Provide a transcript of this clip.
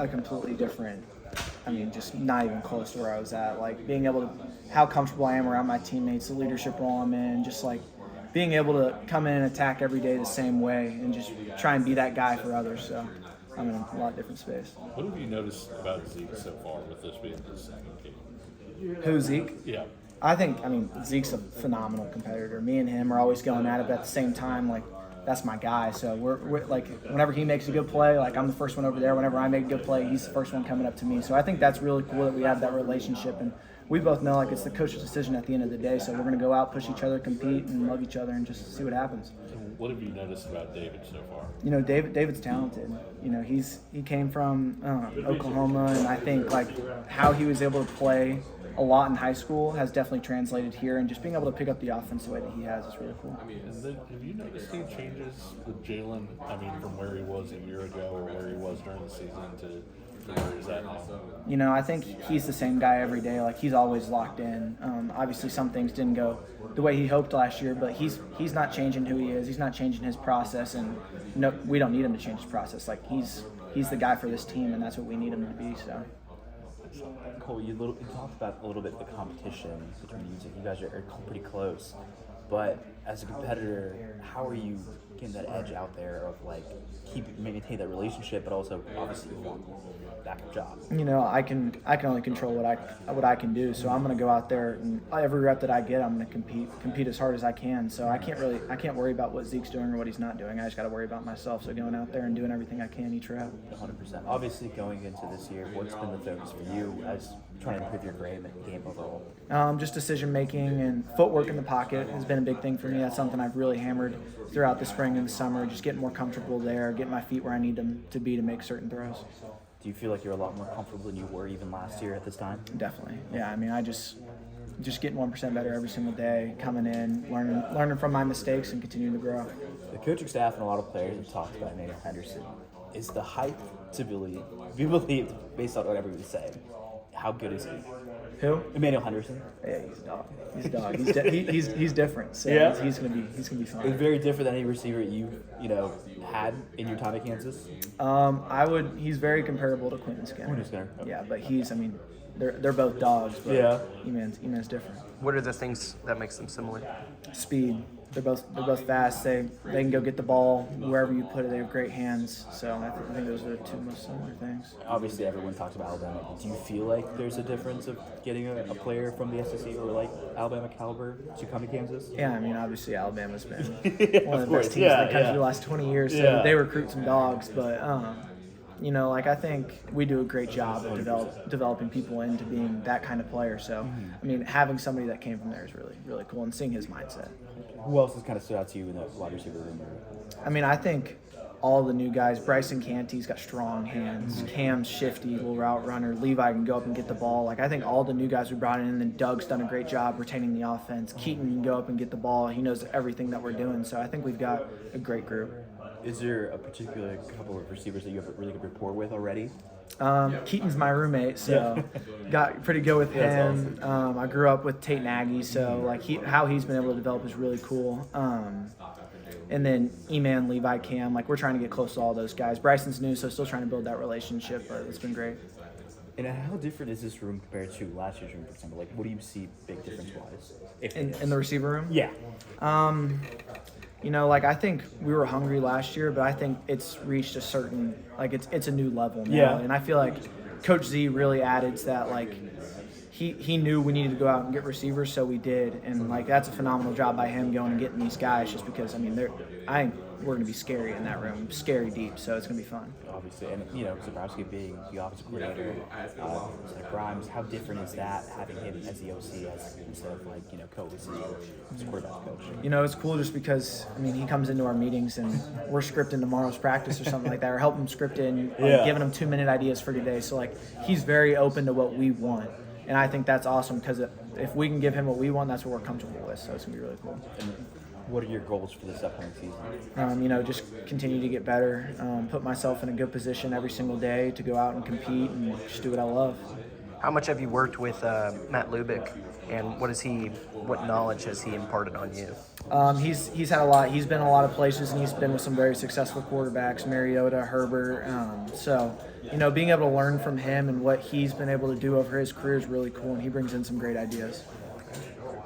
a completely different, just not even close to where I was at. Like being able to, how comfortable I am around my teammates, the leadership role I'm in, just like being able to come in and attack every day the same way and just try and be that guy for others. So I'm in a lot different space. What have you noticed about Zeke so far with this being his second game? Who, Zeke? Yeah. I think, Zeke's a phenomenal competitor. Me and him are always going at it, but at the same time, like, that's my guy. So we're like, whenever he makes a good play, like, I'm the first one over there. Whenever I make a good play, he's the first one coming up to me. So I think that's really cool that we have that relationship. And we both know, like, it's the coach's decision at the end of the day. So we're going to go out, push each other, compete, and love each other and just see what happens. What have you noticed about David so far? David's talented. He came from Oklahoma, and I think, like, how he was able to play a lot in high school has definitely translated here, and just being able to pick up the offense the way that he has is really cool. Have you noticed any changes with Jalen? From where he was a year ago or where he was during the season to where he's at now? I think he's the same guy every day. Like, he's always locked in. Obviously, some things didn't go the way he hoped last year, but he's not changing who he is. He's not changing his process, and no, we don't need him to change his process. Like, he's the guy for this team, and that's what we need him to be. So. Cole, you talked about a little bit the competition between you. You guys are pretty close, but as a competitor, how are you getting that edge out there of like maintain that relationship, but also obviously you want backup job? I can only control what I can do. So I'm going to go out there, and every rep that I get, I'm going to compete as hard as I can. So I can't worry about what Zeke's doing or what he's not doing. I just got to worry about myself. So going out there and doing everything I can each rep. 100%. Obviously, going into this year, what's been the focus for you as trying to improve your game overall? Just decision making and footwork in the pocket has been a big thing for me. That's something I've really hammered throughout the spring and the summer. Just getting more comfortable there, getting my feet where I need them to be to make certain throws. Do you feel like you're a lot more comfortable than you were even last year at this time? Definitely. Yeah, I just getting 1% better every single day, coming in, learning from my mistakes and continuing to grow. The coaching staff and a lot of players have talked about Emmanuel Henderson. Is the hype to be believed based on what everybody's saying? How good is he? Who? Emmanuel Henderson. Yeah, he's a dog. He's a dog. He's different. So yeah. he's gonna be fun. It's very different than any receiver you had in your time at Kansas. He's very comparable to Quentin Skinner. Okay. Yeah, but they're both dogs. But yeah. E-Man's different. What are the things that makes them similar? Speed. They're both fast. They can go get the ball wherever you put it. They have great hands. So I think those are the two most similar things. Obviously, everyone talks about Alabama. Do you feel like there's a difference of getting a player from the SEC or like Alabama caliber to come to Kansas? Yeah, Obviously Alabama's been one of the course. best teams in the country the last 20 years. So they recruit some dogs, but I think we do a great job of developing people into being that kind of player. So, having somebody that came from there is really, really cool, and seeing his mindset. Who else has kind of stood out to you in the wide receiver room? I think all the new guys. Bryson Canty's got strong hands. Cam's shifty, little route runner. Levi can go up and get the ball. Like, I think all the new guys we brought in, and then Doug's done a great job retaining the offense. Keaton can go up and get the ball. He knows everything that we're doing. So I think we've got a great group. Is there a particular couple of receivers that you have a really good rapport with already? Keaton's my roommate, so got pretty good with him. Awesome. I grew up with Tate Nagy, so like how he's been able to develop is really cool. And then E-Man, Levi, Cam, like we're trying to get close to all those guys. Bryson's new, so still trying to build that relationship, but it's been great. And how different is this room compared to last year's room, for example? Like, what do you see big difference-wise? In the receiver room? Yeah. I think we were hungry last year, but I think it's reached a certain, it's a new level now. Yeah. And I feel like Coach Z really added to that, he knew we needed to go out and get receivers, so we did. And, that's a phenomenal job by him going and getting these guys just because, we're going to be scary in that room, scary deep, so it's going to be fun. Obviously, and, Zabrowski being the offensive coordinator, instead of Grimes, how different is that, having him as the OC instead of, Coach as quarterback coach? It's cool just because, he comes into our meetings and we're scripting tomorrow's practice or something like that, or helping him script in, giving him 2-minute ideas for today. So, he's very open to what we want. And I think that's awesome because if we can give him what we want, that's what we're comfortable with. So it's going to be really cool. And what are your goals for this upcoming season? Just continue to get better, put myself in a good position every single day to go out and compete and just do what I love. How much have you worked with Matt Lubick, and what knowledge has he imparted on you? He's had a lot. He's been a lot of places, and he's been with some very successful quarterbacks, Mariota, Herbert. So, being able to learn from him and what he's been able to do over his career is really cool, and he brings in some great ideas.